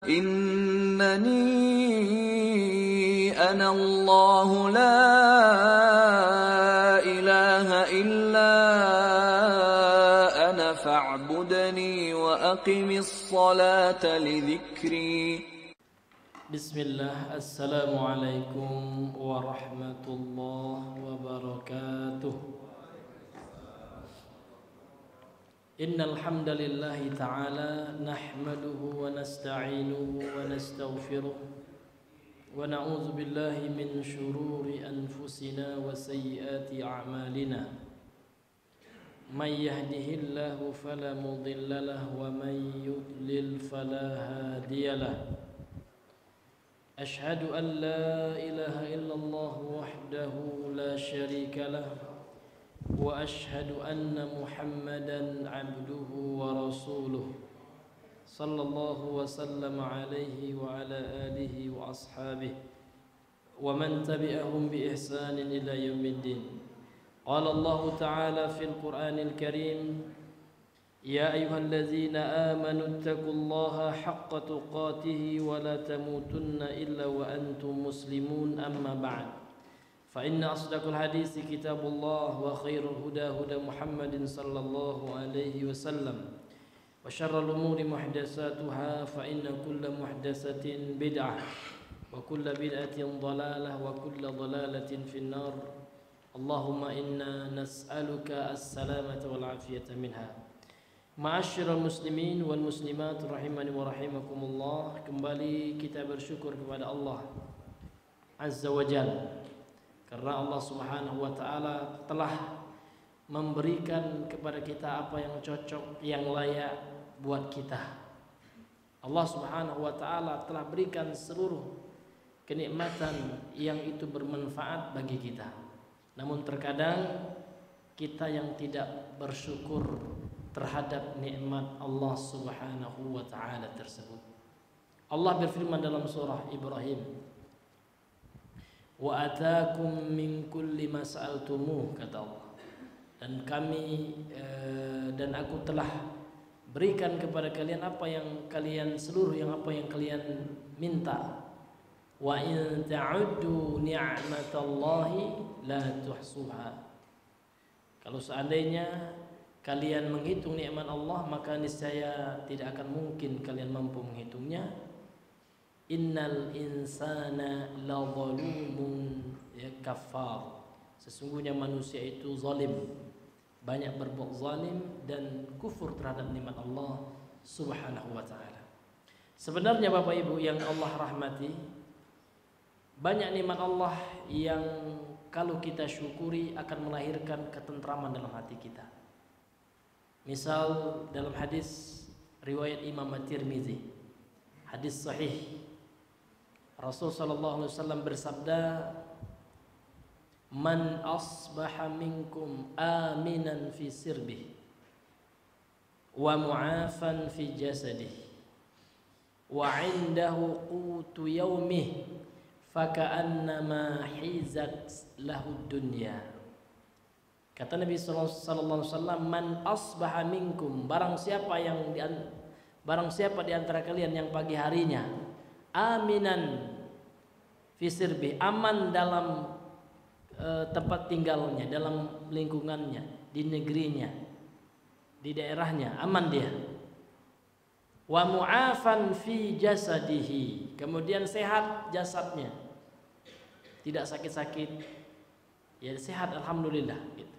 إنني أنا الله لا إله إلا أنا فاعبدني وأقم الصلاة لذكري. بسم الله. السلام عليكم ورحمة الله وبركاته. إن الحمد لله تعالى نحمده ونستعينه ونستغفره ونعوذ بالله من شرور أنفسنا وسيئات أعمالنا. من يهده الله فلا مضل له ومن يضلل فلا هادي له. أشهد أن لا إله إلا الله وحده لا شريك له وأشهد أن محمدا عبده ورسوله صلى الله وسلم عليه وعلى آله وأصحابه ومن تبعهم بإحسان إلى يوم الدين. قال الله تعالى في القرآن الكريم: يا أيها الذين آمنوا اتقوا الله حق تقاته ولا تموتن إلا وأنتم مسلمون. أما بعد، فإن أصدق الحديث كتاب الله وخير الهدى هدى محمد صلى الله عليه وسلم وشر الأمور محدثاتها فإن كل محدثة بدعة وكل بدعة ضلالة وكل ضلالة في النار. اللهم إنا نسألك السلامة والعافية منها. Ma'asyiral muslimin wal muslimat rahimani wa rahimakumullah. Kembali kita bersyukur kepada Allah Azza wa Jalla karena Allah Subhanahu wa taala telah memberikan kepada kita apa yang cocok, yang layak buat kita. Allah Subhanahu wa taala telah berikan seluruh kenikmatan yang itu bermanfaat bagi kita. Namun terkadang kita yang tidak bersyukur terhadap nikmat Allah Subhanahu wa taala tersebut. Allah berfirman dalam surah Ibrahim, "Wa ataakum min kulli ma sa'altumuh," kata Allah. Dan aku telah berikan kepada kalian apa yang kalian minta. Wa in ta'uddu ni'matallahi la tuhsuha. Kalau seandainya kalian menghitung nikmat Allah, maka niscaya tidak akan mungkin kalian mampu menghitungnya. Innal insana la zalumun kafar. Sesungguhnya manusia itu zalim, banyak berbuat zalim dan kufur terhadap nikmat Allah Subhanahu wa taala. Sebenarnya Bapak Ibu yang Allah rahmati, banyak nikmat Allah yang kalau kita syukuri akan melahirkan ketentraman dalam hati kita. Misal dalam hadis riwayat Imam At-Tirmizi, hadis sahih, Rasul sallallahu alaihi wasallam bersabda, "Man asbaha minkum aminan fi sirbihi wa mu'afan fi jasadihi wa 'indahu qutu yaumihi faka'annama hizat lahu dunya." Kata Nabi sallallahu alaihi wasallam, "Man asbaha minkum," barang siapa di antara kalian yang pagi harinya aminan fi sirbi, aman dalam tempat tinggalnya, dalam lingkungannya, di negerinya, di daerahnya, aman dia. Wa mu'afan fi jasadihi, kemudian sehat jasadnya, tidak sakit-sakit, ya sehat alhamdulillah gitu.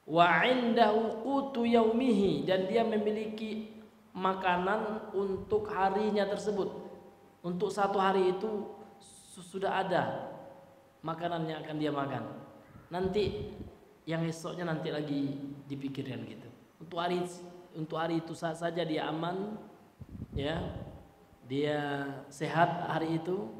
Wa 'indahu qutu yaumihi, dan dia memiliki makanan untuk harinya tersebut. Untuk satu hari itu sudah ada makanan yang akan dia makan. Nanti yang esoknya nanti lagi dipikirkan gitu. Untuk hari itu saja dia aman, ya. Dia sehat hari itu,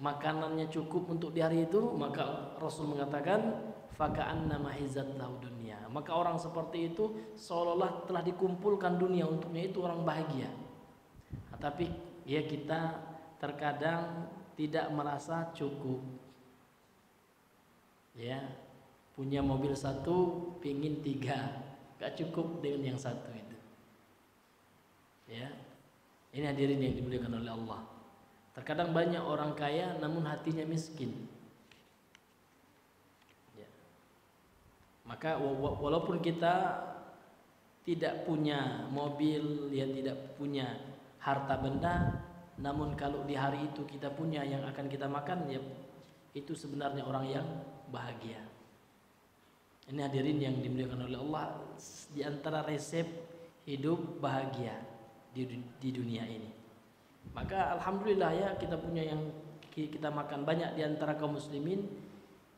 makanannya cukup untuk di hari itu, maka Rasul mengatakan faka'annama hizat lahu dunya. Maka orang seperti itu seolah-olah telah dikumpulkan dunia untuknya, itu orang bahagia. Nah, tapi ya kita terkadang tidak merasa cukup. Ya, punya mobil satu, pingin 3, gak cukup dengan yang satu itu. Ya, Ini hadirin yang dimuliakan oleh Allah. Terkadang banyak orang kaya namun hatinya miskin. Ya. Maka walaupun kita tidak punya mobil, ya tidak punya harta benda, namun kalau di hari itu kita punya yang akan kita makan, ya itu sebenarnya orang yang bahagia. Ini hadirin yang dimuliakan oleh Allah, di antara resep hidup bahagia di dunia ini. Maka alhamdulillah ya, kita punya yang kita makan. Banyak di antara kaum muslimin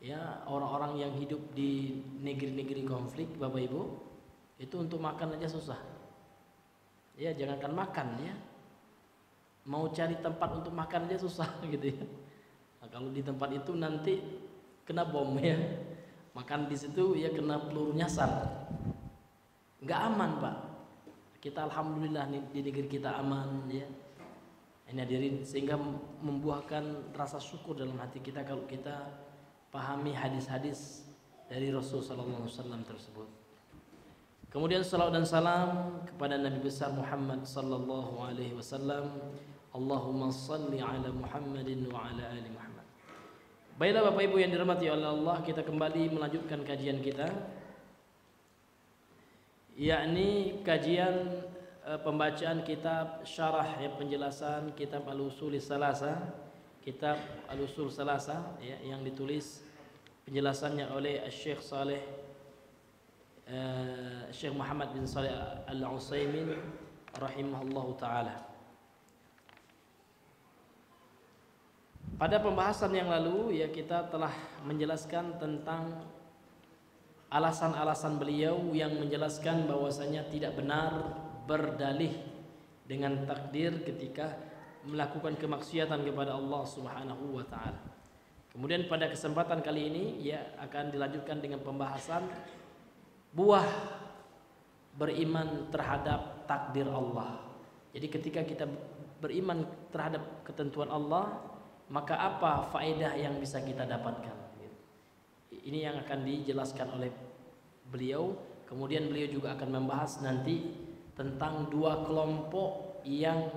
ya, orang-orang yang hidup di negeri-negeri konflik, Bapak Ibu, itu untuk makan aja susah. Ya, jangankan makan ya, mau cari tempat untuk makan aja susah gitu ya. Nah, kalau di tempat itu nanti kena bom ya, makan di situ ya kena peluru nyasar, nggak aman Pak. Kita alhamdulillah di negeri kita aman ya. Ini hadirin, sehingga membuahkan rasa syukur dalam hati kita kalau kita pahami hadis-hadis dari Rasul sallallahu alaihi wasallam tersebut. Kemudian salawat dan salam kepada Nabi besar Muhammad sallallahu alaihi wasallam. Allahumma salli ala Muhammadin wa ala ali Muhammad. Baiklah Bapak Ibu yang dirahmati oleh Allah, kita kembali melanjutkan kajian kita, yakni kajian pembacaan kitab syarah ya, penjelasan kitab Al-Usul Salasa, kitab Al-Usul Salasa ya, yang ditulis penjelasannya oleh Syekh Muhammad bin Shalih Al-Utsaimin rahimahullahu taala. Pada pembahasan yang lalu ya, kita telah menjelaskan tentang alasan-alasan beliau yang menjelaskan bahwasanya tidak benar berdalih dengan takdir ketika melakukan kemaksiatan kepada Allah Subhanahu wa taala. Kemudian pada kesempatan kali ini ya akan dilanjutkan dengan pembahasan buah beriman terhadap takdir Allah. Jadi ketika kita beriman terhadap ketentuan Allah, maka apa faedah yang bisa kita dapatkan? Ini yang akan dijelaskan oleh beliau. Kemudian beliau juga akan membahas nanti tentang dua kelompok yang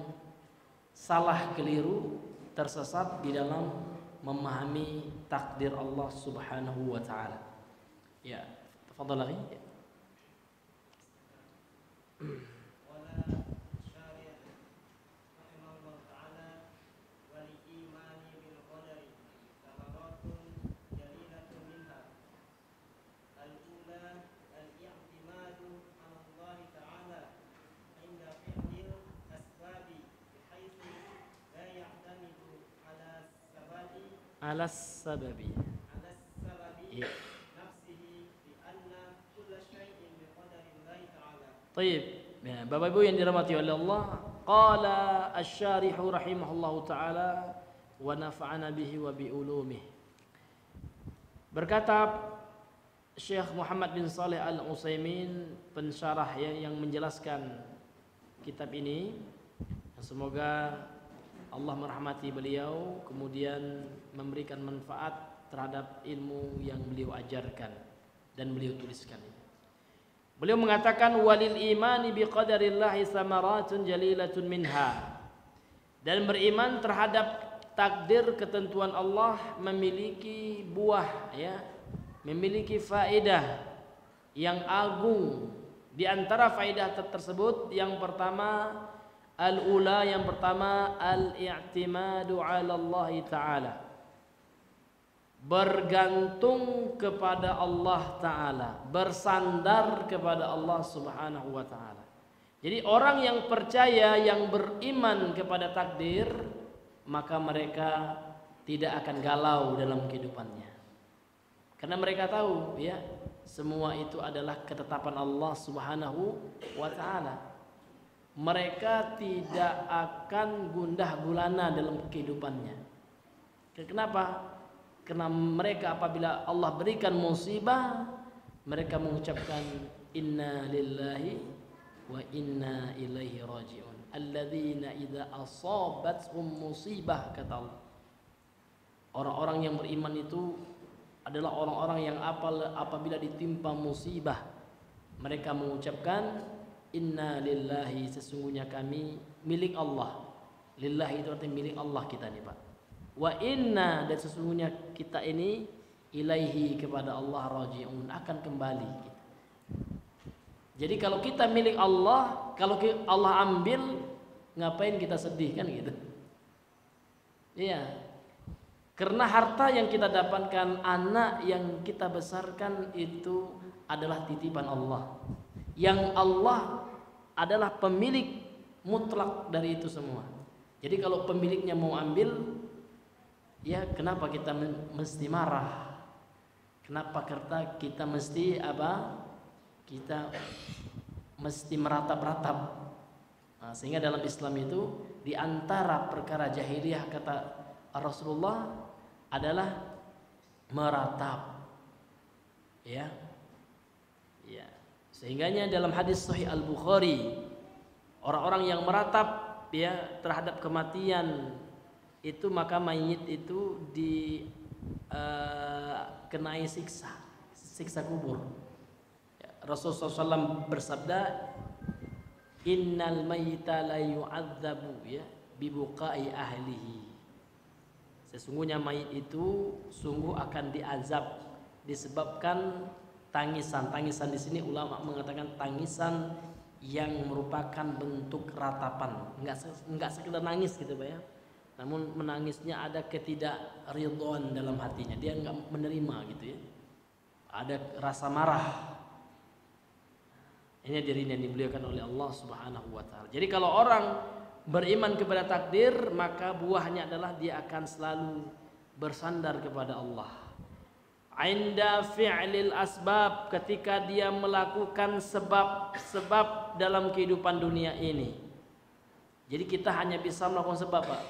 salah, keliru, tersesat di dalam memahami takdir Allah Subhanahu wa taala. Ya, tafadhal akhi. Alas sababi ya. Baik, ya, Bapak Ibu yang dirahmati oleh Allah, qala asy-syarih rahimahullahu taala wa nafa'ana bihi wa bi ulumih. Berkata Syekh Muhammad bin Shalih Al-Utsaimin, pensyarah yang menjelaskan kitab ini, semoga Allah merahmati beliau, kemudian memberikan manfaat terhadap ilmu yang beliau ajarkan dan beliau tuliskan. Beliau mengatakan walil imani biqadarillahi samaratun jalilatun minha, dan beriman terhadap takdir ketentuan Allah memiliki buah ya, memiliki faedah yang agung. Di antara faedah tersebut yang pertama al-ula, yang pertama al-i'timadu 'ala Allah taala, bergantung kepada Allah taala, bersandar kepada Allah Subhanahu wa taala. Jadi orang yang percaya, yang beriman kepada takdir, maka mereka tidak akan galau dalam kehidupannya. Karena mereka tahu ya, semua itu adalah ketetapan Allah Subhanahu wa taala. Mereka tidak akan gundah gulana dalam kehidupannya. Kenapa? Karena mereka apabila Allah berikan musibah, mereka mengucapkan inna lillahi wa inna ilaihi raji'un. Alladzina idza asabathum musibah, kata Allah. Orang-orang yang beriman itu adalah orang-orang yang apabila ditimpa musibah, mereka mengucapkan inna lillahi, sesungguhnya kami milik Allah. Lillahi itu artinya milik Allah kita nih Pak. Wa inna, dan sesungguhnya kita ini ilaihi, kepada Allah raji'un, akan kembali kita. Jadi kalau kita milik Allah, kalau Allah ambil, ngapain kita sedih kan gitu. Iya. Karena harta yang kita dapatkan, anak yang kita besarkan itu adalah titipan Allah. Yang Allah adalah pemilik mutlak dari itu semua. Jadi kalau pemiliknya mau ambil, ya kenapa kita mesti marah? Kenapa kita mesti apa? Kita mesti meratap-ratap. Nah, sehingga dalam Islam itu di antara perkara jahiliyah, kata Rasulullah, adalah meratap. Ya. Ya. Sehingganya dalam hadis Sahih Al-Bukhari, orang-orang yang meratap ya terhadap kematian itu, maka mayit itu dikenai siksa kubur. Ya, Rasulullah SAW bersabda, innal mayyita la yu'adzabu ya bibuqa'i ahlihi. Sesungguhnya mayit itu sungguh akan diazab disebabkan tangisan. Tangisan di sini ulama mengatakan tangisan yang merupakan bentuk ratapan, enggak sekedar nangis gitu Pak ya. Namun menangisnya ada ketidakridhaan dalam hatinya, dia enggak menerima gitu ya. Ada rasa marah. Ini dirinya dibeliakan oleh Allah Subhanahu wa taala. Jadi kalau orang beriman kepada takdir, maka buahnya adalah dia akan selalu bersandar kepada Allah. Inda fi'lil asbab, ketika dia melakukan sebab-sebab dalam kehidupan dunia ini. Jadi kita hanya bisa melakukan sebab Pak.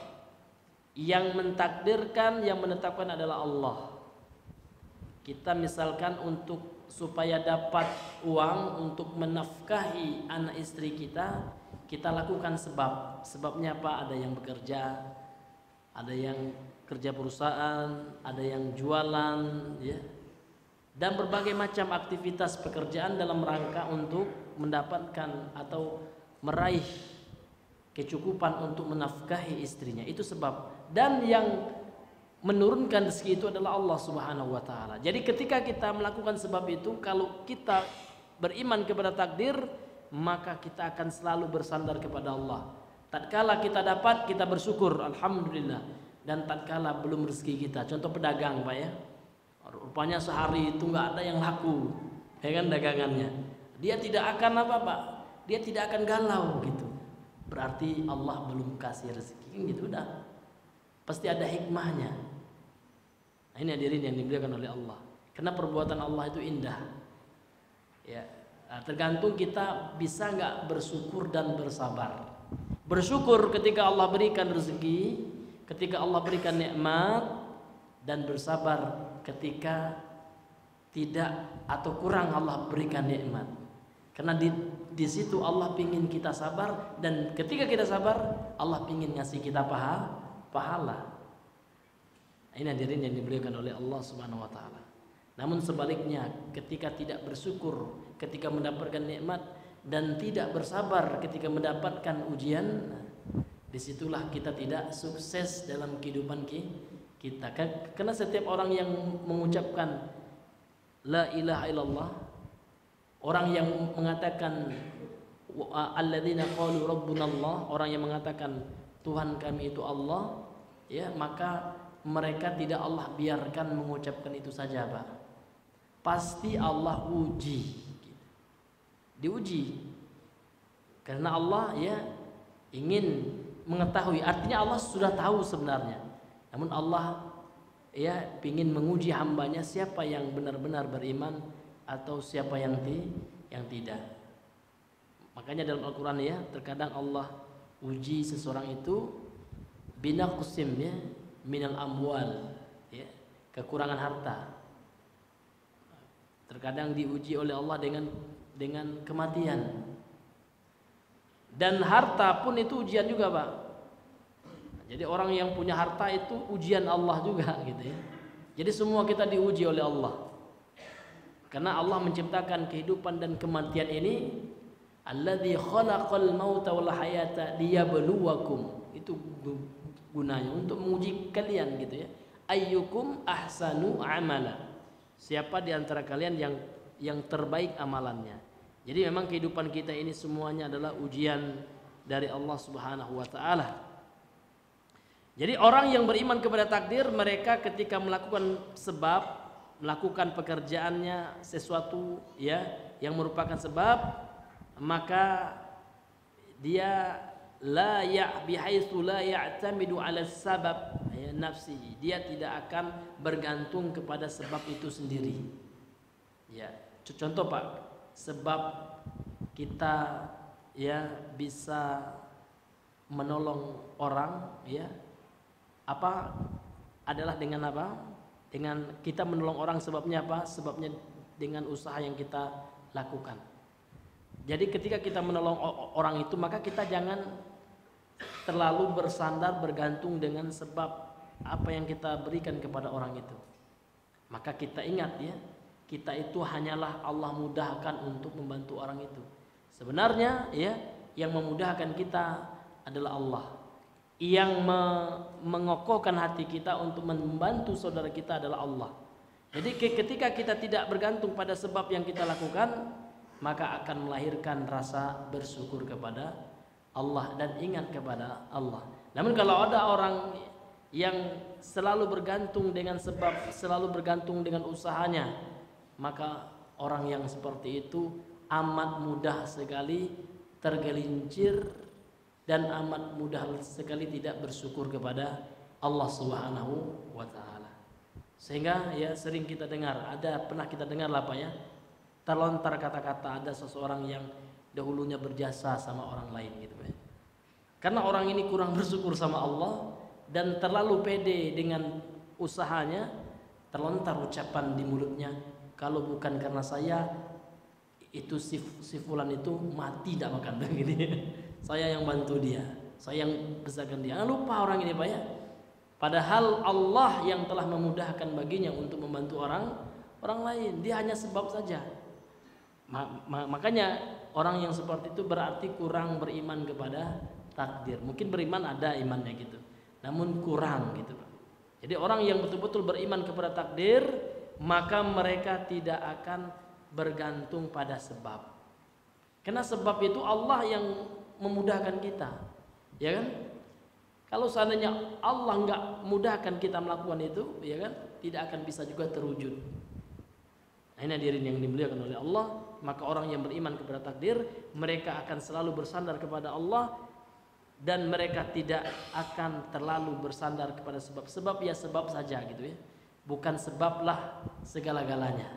Yang mentakdirkan, yang menetapkan adalah Allah. Kita misalkan untuk supaya dapat uang untuk menafkahi anak istri kita, kita lakukan sebab. Sebabnya apa? Ada yang bekerja, ada yang kerja perusahaan, ada yang jualan, ya, dan berbagai macam aktivitas pekerjaan dalam rangka untuk mendapatkan atau meraih kecukupan untuk menafkahi istrinya. Itu sebab. Dan yang menurunkan rezeki itu adalah Allah Subhanahu wa taala. Jadi ketika kita melakukan sebab itu, kalau kita beriman kepada takdir, maka kita akan selalu bersandar kepada Allah. Tatkala kita dapat, kita bersyukur, alhamdulillah. Dan tatkala belum rezeki kita, contoh pedagang Pak ya, rupanya sehari itu nggak ada yang laku, ya kan dagangannya, dia tidak akan apa Pak, dia tidak akan galau gitu, berarti Allah belum kasih rezeki gitu, udah pasti ada hikmahnya. Nah, ini hadirin yang dimuliakan oleh Allah, karena perbuatan Allah itu indah ya. Nah, tergantung kita bisa nggak bersyukur dan bersabar. Bersyukur ketika Allah berikan rezeki, ketika Allah berikan nikmat, dan bersabar ketika tidak atau kurang Allah berikan nikmat. Karena di situ Allah pingin kita sabar, dan ketika kita sabar Allah pingin ngasih kita pahala. Ini hadirin yang dimuliakan oleh Allah Subhanahu wa taala. Namun sebaliknya, ketika tidak bersyukur ketika mendapatkan nikmat dan tidak bersabar ketika mendapatkan ujian, disitulah kita tidak sukses dalam kehidupan kita. Karena setiap orang yang mengucapkan la ilaha illallah, orang yang mengatakan alladzina qalu rabbunallah, orang yang mengatakan Tuhan kami itu Allah, ya, maka mereka tidak Allah biarkan mengucapkan itu saja Pak. Pasti Allah uji, diuji, karena Allah ya ingin mengetahui, artinya Allah sudah tahu sebenarnya, namun Allah ya ingin menguji hambanya siapa yang benar-benar beriman atau siapa yang tidak. Makanya dalam Al-Quran ya, terkadang Allah uji seseorang itu binaqsim ya minal amwal, ya, kekurangan harta. Terkadang diuji oleh Allah dengan kematian. Dan harta pun itu ujian juga Pak. Jadi orang yang punya harta itu ujian Allah juga gitu ya. Jadi semua kita diuji oleh Allah. Karena Allah menciptakan kehidupan dan kematian ini Alladzi khalaqal mauta wal hayata liyabluwakum. Itu gunanya untuk menguji kalian gitu ya. Ayyukum ahsanu amala. Siapa di antara kalian yang terbaik amalannya. Jadi memang kehidupan kita ini semuanya adalah ujian dari Allah Subhanahu wa taala. Jadi orang yang beriman kepada takdir, mereka ketika melakukan sebab, melakukan pekerjaannya sesuatu ya yang merupakan sebab, maka dia bihaitsu la ya'tamidu 'ala sabab ya, nafsihi. Dia tidak akan bergantung kepada sebab itu sendiri. Ya, contoh Pak, sebab kita ya bisa menolong orang ya apa adalah dengan apa? Dengan kita menolong orang, sebabnya apa? Sebabnya dengan usaha yang kita lakukan. Jadi ketika kita menolong orang itu, maka kita jangan terlalu bersandar bergantung dengan sebab apa yang kita berikan kepada orang itu. Maka kita ingat ya, kita itu hanyalah Allah mudahkan untuk membantu orang itu. Sebenarnya ya, yang memudahkan kita adalah Allah. Yang mengokohkan hati kita untuk membantu saudara kita adalah Allah. Jadi ketika kita tidak bergantung pada sebab yang kita lakukan, maka akan melahirkan rasa bersyukur kepada Allah dan ingat kepada Allah. Namun kalau ada orang yang selalu bergantung dengan sebab, selalu bergantung dengan usahanya, maka orang yang seperti itu amat mudah sekali tergelincir dan amat mudah sekali tidak bersyukur kepada Allah Subhanahu wa taala. Sehingga ya sering kita dengar, pernah kita dengar lah Pak ya, terlontar kata-kata ada seseorang yang dahulunya berjasa sama orang lain gitu ya. Karena orang ini kurang bersyukur sama Allah dan terlalu pede dengan usahanya, terlontar ucapan di mulutnya, kalau bukan karena saya itu si fulan itu mati tidak makan gitu ya. Saya yang bantu dia, saya yang besarkan dia. Lupa orang ini Pak ya. Padahal Allah yang telah memudahkan baginya untuk membantu orang lain, dia hanya sebab saja. Makanya orang yang seperti itu berarti kurang beriman kepada takdir. Mungkin beriman ada imannya gitu, namun kurang gitu. Jadi orang yang betul-betul beriman kepada takdir, maka mereka tidak akan bergantung pada sebab. Karena sebab itu Allah yang memudahkan kita, ya kan? Kalau seandainya Allah nggak mudahkan kita melakukan itu, ya kan, tidak akan bisa juga terwujud. Nah, ini hadirin yang dimuliakan oleh Allah. Maka orang yang beriman kepada takdir, mereka akan selalu bersandar kepada Allah dan mereka tidak akan terlalu bersandar kepada sebab ya sebab saja gitu ya, bukan sebablah segala-galanya.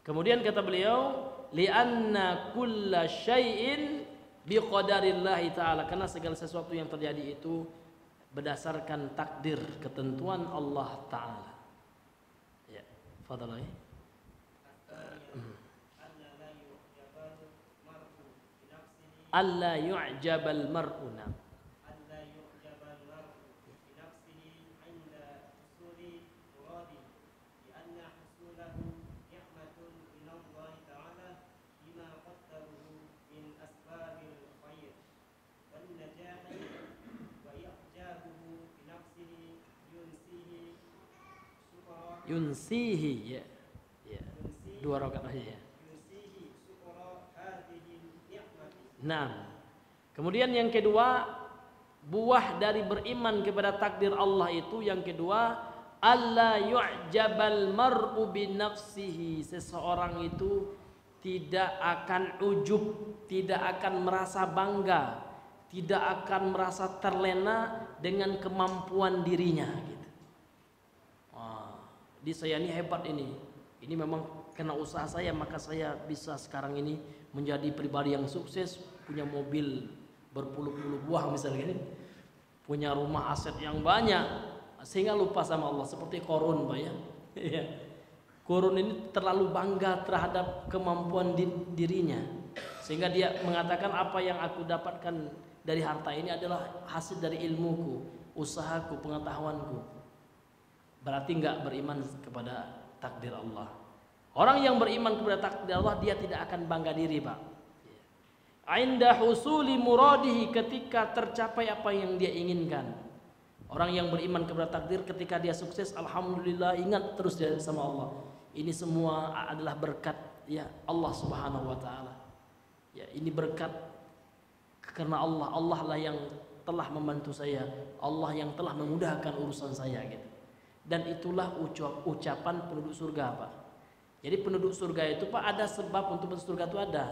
Kemudian kata beliau, li'anna kulla syai'in biqadarillahi ta'ala, karena segala sesuatu yang terjadi itu berdasarkan takdir, ketentuan Allah Ta'ala. Ya, fadhal. Alla yu'jabal mar'u alla yu'jabal mar'u bi nafsihi 'inda husuli muradi li anna husulahu ni'matun min Allah ta'ala bima qaddarahu min asbabil khair wan najahi wa i'jabuhu bi nafsihi yunsihi ya dua rakaat aja ya. Nah, kemudian yang kedua, buah dari beriman kepada takdir Allah itu yang kedua, alla yu'jabal mar'u bi nafsihi. Seseorang itu tidak akan ujub, tidak akan merasa bangga, tidak akan merasa terlena dengan kemampuan dirinya gitu. Wah, di saya ini hebat ini memang karena usaha saya maka saya bisa sekarang ini menjadi pribadi yang sukses, punya mobil berpuluh-puluh buah misalnya ini, punya rumah aset yang banyak, sehingga lupa sama Allah. Seperti Qarun Pak ya. Qarun ini terlalu bangga terhadap kemampuan dirinya, sehingga dia mengatakan apa yang aku dapatkan dari harta ini adalah hasil dari ilmuku, usahaku, pengetahuanku. Berarti enggak beriman kepada takdir Allah. Orang yang beriman kepada takdir Allah, dia tidak akan bangga diri, Pak. Inda husuli muradihi, ketika tercapai apa yang dia inginkan. Orang yang beriman kepada takdir, ketika dia sukses, alhamdulillah, ingat terus dia sama Allah. Ini semua adalah berkat ya Allah Subhanahu wa taala. Ya, ini berkat karena Allah. Allah lah yang telah membantu saya. Allah yang telah memudahkan urusan saya gitu. Dan itulah ucapan penduduk surga, Pak. Jadi penduduk surga itu, Pak, ada sebab untuk masuk surga itu ada.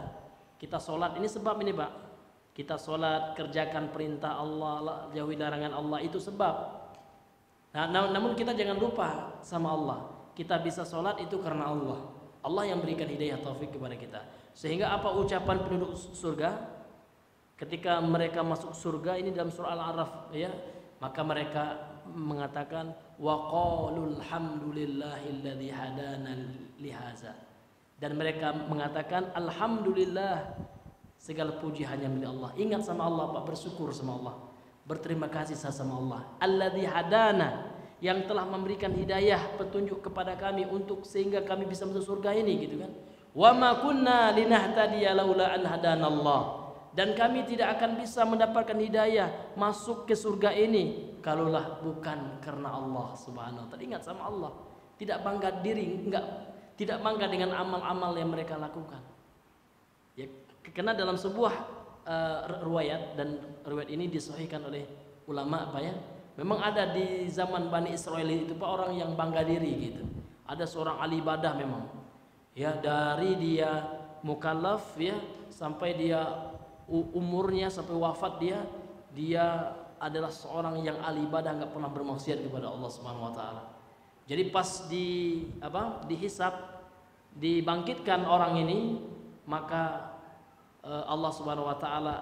Kita sholat, ini sebab ini, Pak. Kita sholat, kerjakan perintah Allah, jauhi larangan Allah, itu sebab. Nah, namun kita jangan lupa sama Allah. Kita bisa sholat itu karena Allah. Allah yang berikan hidayah taufik kepada kita. Sehingga apa ucapan penduduk surga? Ketika mereka masuk surga, ini dalam surah Al-A'raf ya, maka mereka mengatakan wa qalul hamdulillahilladzi hadana lihaza, dan mereka mengatakan alhamdulillah, segala puji hanya milik Allah. Ingat sama Allah, Pak, bersyukur sama Allah, berterima kasih sama Allah, alladzi hadana, yang telah memberikan hidayah petunjuk kepada kami untuk sehingga kami bisa masuk surga ini gitu kan. Wa ma kunna linahtadiya laula an hadanallah, dan kami tidak akan bisa mendapatkan hidayah masuk ke surga ini kalaulah bukan karena Allah Subhanahu wa taala. Ingat sama Allah, tidak bangga diri, tidak bangga dengan amal-amal yang mereka lakukan. Ya, karena dalam sebuah riwayat, dan riwayat ini disahihkan oleh ulama, Pak ya. Memang ada di zaman Bani Israel itu, Pak, orang yang bangga diri gitu. Ada seorang ahli ibadah memang. Ya, dari dia mukallaf ya sampai dia umurnya sampai wafat, dia adalah seorang yang ahli ibadah, nggak pernah bermaksiat kepada Allah Subhanahu wa taala. Jadi pas dihisab, dibangkitkan orang ini, maka Allah Subhanahu wa taala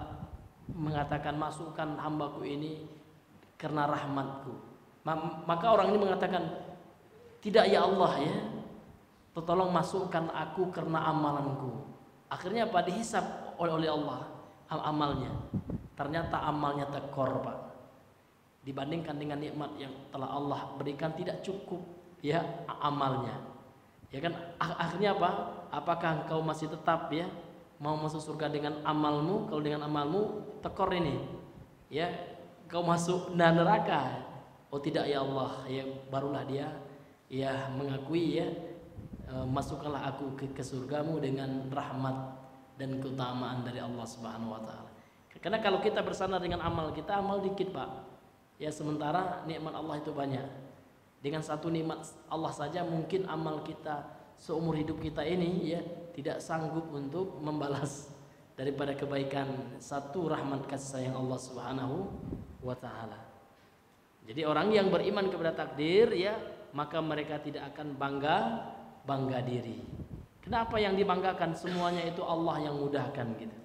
mengatakan, masukkan hambaku ini karena rahmatku. Maka orang ini mengatakan, tidak ya Allah ya, tolong masukkan aku karena amalanku. Akhirnya apa? Dihisab oleh Allah amalnya. Ternyata amalnya tekor, Pak. Dibandingkan dengan nikmat yang telah Allah berikan, tidak cukup ya amalnya. Ya kan, akhirnya apa? Apakah engkau masih tetap ya mau masuk surga dengan amalmu? Kalau dengan amalmu tekor ini, ya kau masuk neraka. Oh tidak ya Allah, ya barulah dia ya mengakui ya, masukkanlah aku ke surgamu dengan rahmat dan keutamaan dari Allah Subhanahu wa taala. Karena kalau kita bersandar dengan amal kita, amal dikit, Pak. Ya, sementara nikmat Allah itu banyak. Dengan satu nikmat Allah saja mungkin amal kita seumur hidup kita ini ya tidak sanggup untuk membalas daripada kebaikan satu rahmat kasih sayang Allah Subhanahu wa taala. Jadi orang yang beriman kepada takdir ya, maka mereka tidak akan bangga diri. Kenapa yang dibanggakan? Semuanya itu Allah yang mudahkan gitu.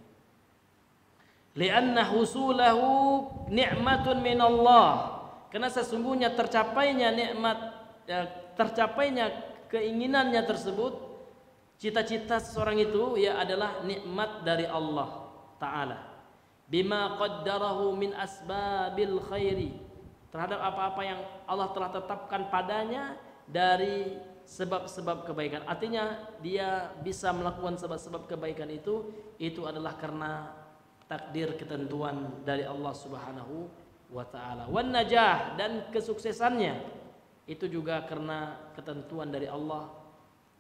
Li'anna husulahu ni'matun minallah. Karena sesungguhnya tercapainya nikmat, tercapainya keinginannya tersebut, cita-cita seseorang itu ya adalah nikmat dari Allah Ta'ala. Bima qaddarahu min asbabil khairi, terhadap apa-apa yang Allah telah tetapkan padanya dari sebab-sebab kebaikan. Artinya dia bisa melakukan sebab-sebab kebaikan itu adalah karena takdir, ketentuan dari Allah Subhanahu wa taala. Wan najah, dan kesuksesannya itu juga karena ketentuan dari Allah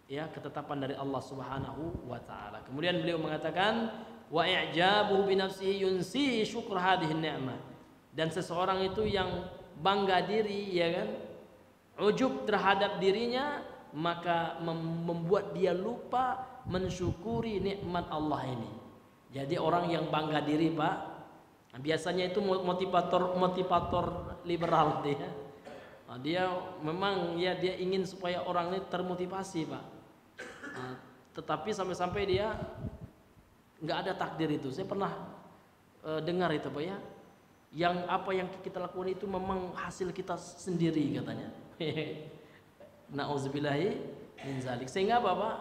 ya, ketetapan dari Allah Subhanahu wa taala. Kemudian beliau mengatakan wa i'jabuhu bi nafsihi yunsi syukr hadhihi ni'mah, dan seseorang itu yang bangga diri ya kan, ujub terhadap dirinya, maka membuat dia lupa mensyukuri nikmat Allah ini. Jadi orang yang bangga diri, Pak, biasanya itu motivator liberal dia. Nah, dia memang ya dia ingin supaya orang ini termotivasi, Pak. Nah, tetapi sampai-sampai dia nggak ada takdir itu. Saya pernah dengar itu, Pak ya. Yang apa yang kita lakukan itu memang hasil kita sendiri katanya. Nauzubillahi min zalik. Sehingga apa, Pak?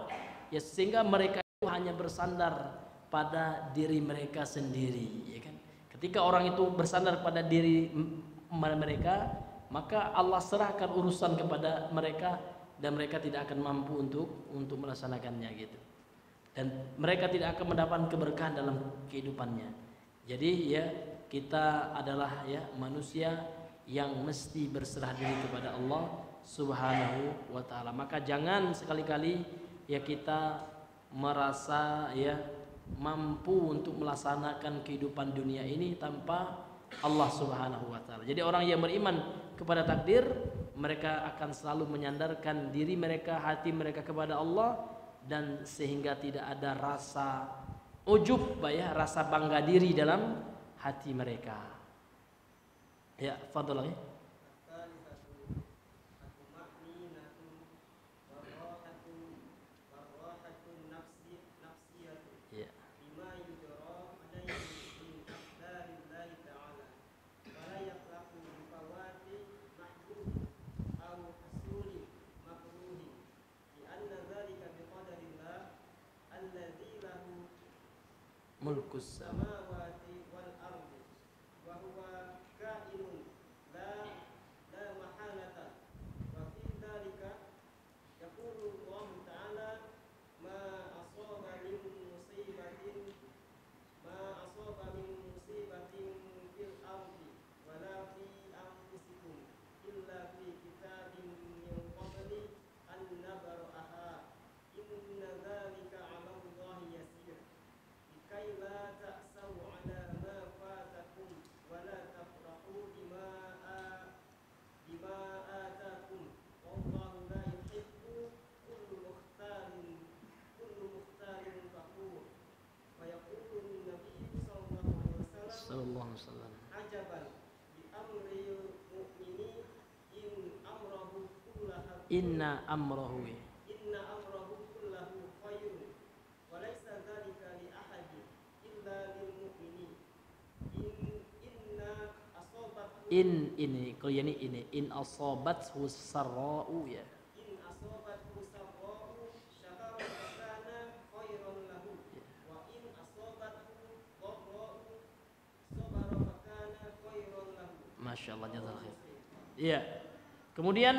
Ya sehingga mereka itu hanya bersandar pada diri mereka sendiri, ya kan? Ketika orang itu bersandar pada diri mereka, maka Allah serahkan urusan kepada mereka dan mereka tidak akan mampu untuk melaksanakannya gitu. Dan mereka tidak akan mendapatkan keberkahan dalam kehidupannya. Jadi ya kita adalah ya manusia yang mesti berserah diri kepada Allah Subhanahu wa taala. Maka jangan sekali-kali ya kita merasa ya mampu untuk melaksanakan kehidupan dunia ini tanpa Allah Subhanahu wa taala. Jadi orang yang beriman kepada takdir, mereka akan selalu menyandarkan diri mereka, hati mereka kepada Allah, dan sehingga tidak ada rasa ujub ya, rasa bangga diri dalam hati mereka. Ya, fadhal ya. Mulkus samawati wal ardi wa huwa kainun la mahalata wa fi dzalika yaqulu Allah ta'ala ma asaba min musibatin fil ardi wala fi anfusikum illa fi kitabin min qabli an nabra'aha inna dzalika 'ala Allahi yasir كي لا تأسوا على ما فاتكم ولا تفرحوا بما آتاكم والله لا يحب كل مختال فخور ويقول النبي صلى الله عليه وسلم عجبا لأمر المؤمن إن أمره كله خير وليس ذلك لأحد in asobathu sarra'u ya. In asobathu sarra'u syakara fakana khairan lahu wa in asobathu dharra'u sabara fakana khairan lahu. Masyaallah, jazakallahu khair. Iya. Kemudian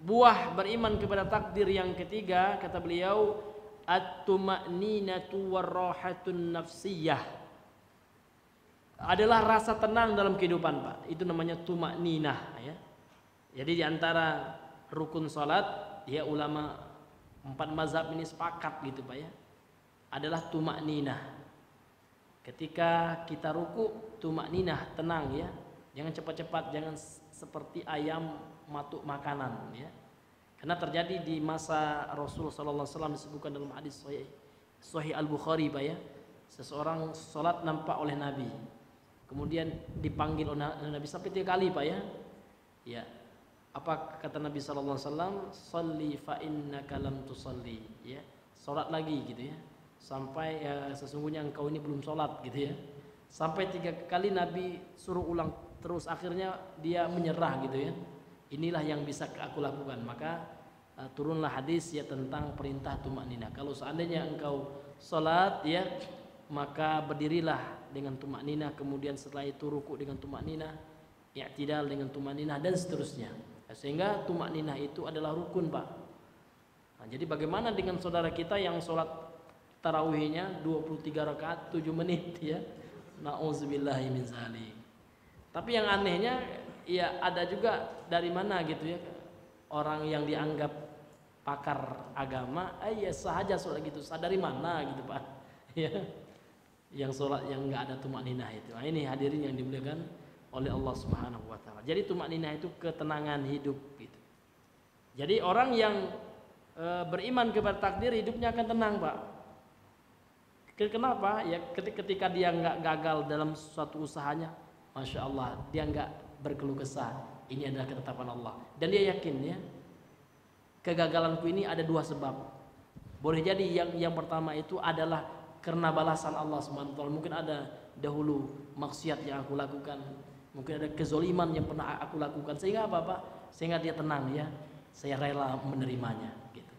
buah beriman kepada takdir yang ketiga kata beliau at-tuma'ninatu war-rahatun nafsiyah, adalah rasa tenang dalam kehidupan, Pak. Itu namanya tuma'ninah ya. Jadi di antara rukun salat ya ulama 4 mazhab ini sepakat gitu, Pak ya. Adalah tuma'ninah. Ketika kita ruku, tuma'ninah, tenang ya. Jangan cepat-cepat, jangan seperti ayam matuk makanan ya. Karena terjadi di masa Rasul sallallahu alaihi wasallam, disebutkan dalam hadis sahih Al-Bukhari, Pak ya. Seseorang salat nampak oleh Nabi. Kemudian dipanggil oleh Nabi sampai 3 kali, Pak ya. Ya. Apa kata Nabi sallallahu alaihi wasallam? Shalli fa innaka lam tusalli, ya. Salat lagi gitu ya. Sampai sesungguhnya engkau ini belum salat gitu ya. Sampai 3 kali Nabi suruh ulang terus, akhirnya dia menyerah gitu ya. Inilah yang bisa aku lakukan. Maka turunlah hadis ya tentang perintah tuma'ninah. Kalau seandainya engkau salat ya, maka berdirilah dengan tuma'ninah, kemudian setelah itu ruku dengan tuma'ninah, i'tidal dengan tuma'ninah, dan seterusnya. Sehingga tuma'ninah itu adalah rukun, Pak. Nah, jadi bagaimana dengan saudara kita yang sholat tarawihnya 23 rakaat 7 menit ya? Na'udzubillahi min zalik. Tapi yang anehnya ya ada juga dari mana gitu ya, orang yang dianggap pakar agama, ya sahaja sholat gitu, dari mana gitu, Pak ya, yang sholat yang nggak ada tuma'ninah itu. Nah, ini hadirin yang dimuliakan oleh Allah Subhanahu wa taala. Jadi tuma'ninah itu ketenangan hidup gitu. Jadi orang yang beriman kepada takdir, hidupnya akan tenang, Pak. Kenapa? Ya ketika dia nggak gagal dalam suatu usahanya, Masya Allah, dia nggak berkeluh kesah. Ini adalah ketetapan Allah. Dan dia yakin ya, kegagalanku ini ada 2 sebab. Boleh jadi yang pertama itu adalah karena balasan Allah SWT. Mungkin ada dahulu maksiat yang aku lakukan, mungkin ada kezoliman yang pernah aku lakukan, sehingga apa, Pak? Sehingga dia tenang ya, saya rela menerimanya gitu.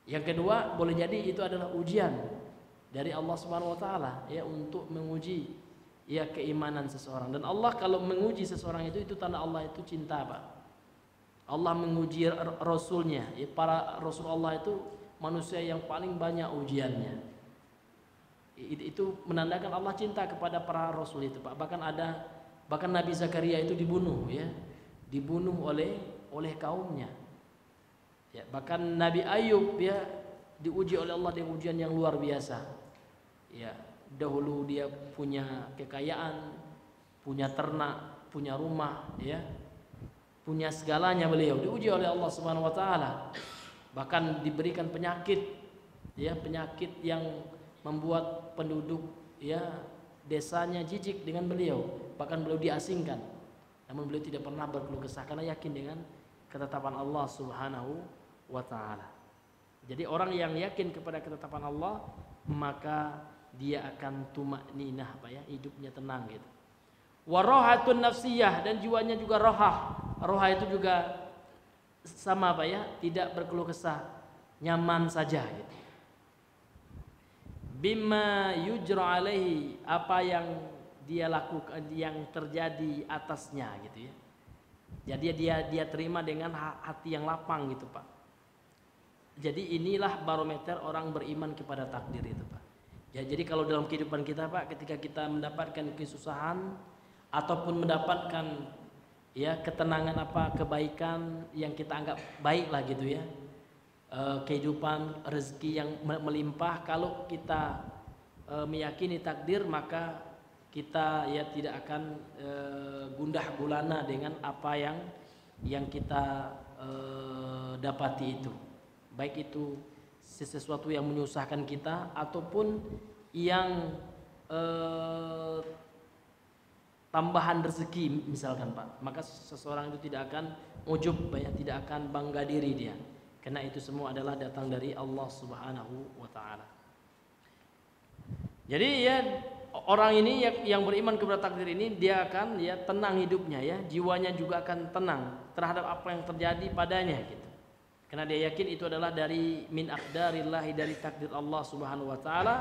Yang kedua, boleh jadi itu adalah ujian dari Allah SWT ya, untuk menguji ya keimanan seseorang. Dan Allah kalau menguji seseorang itu tanda Allah itu cinta, Pak. Allah menguji Rasulnya. Ya, para Rasul Allah itu manusia yang paling banyak ujiannya. Itu menandakan Allah cinta kepada para Rasul itu, Pak. Bahkan Nabi Zakaria itu dibunuh, ya, dibunuh oleh kaumnya. Ya, bahkan Nabi Ayub ya diuji oleh Allah dengan ujian yang luar biasa. Ya, dahulu dia punya kekayaan, punya ternak, punya rumah, ya, punya segalanya beliau diuji oleh Allah Subhanahu wa taala. Bahkan diberikan penyakit, ya, penyakit yang membuat penduduk, ya, desanya jijik dengan beliau. Bahkan beliau diasingkan. Namun beliau tidak pernah berkeluh kesah karena yakin dengan ketetapan Allah Subhanahu wa taala. Jadi orang yang yakin kepada ketetapan Allah, maka dia akan tumakninah, Pak, ya, hidupnya tenang gitu. Warahatun nafsiyah, dan jiwanya juga rohah. Rohah itu juga sama, Pak, ya, tidak berkeluh kesah, nyaman saja gitu. Bima yujra alaihi, apa yang dia lakukan, yang terjadi atasnya gitu ya. Jadi dia terima dengan hati yang lapang gitu, Pak. Jadi inilah barometer orang beriman kepada takdir itu, Pak. Ya, jadi kalau dalam kehidupan kita, Pak, ketika kita mendapatkan kesusahan ataupun mendapatkan, ya, ketenangan, apa, kebaikan yang kita anggap baik lah gitu ya, kehidupan rezeki yang melimpah, kalau kita meyakini takdir, maka kita, ya, tidak akan gundah gulana dengan apa yang kita dapati itu, baik itu sesuatu yang menyusahkan kita ataupun yang tambahan rezeki misalkan, Pak. Maka seseorang itu tidak akan ujub, ya, tidak akan bangga diri dia, karena itu semua adalah datang dari Allah Subhanahu wa taala. Jadi, ya, orang ini yang beriman kepada takdir ini, dia akan, ya, tenang hidupnya, ya, jiwanya juga akan tenang terhadap apa yang terjadi padanya gitu. Karena dia yakin itu adalah dari min aqdarillahi, dari takdir Allah Subhanahu wa taala.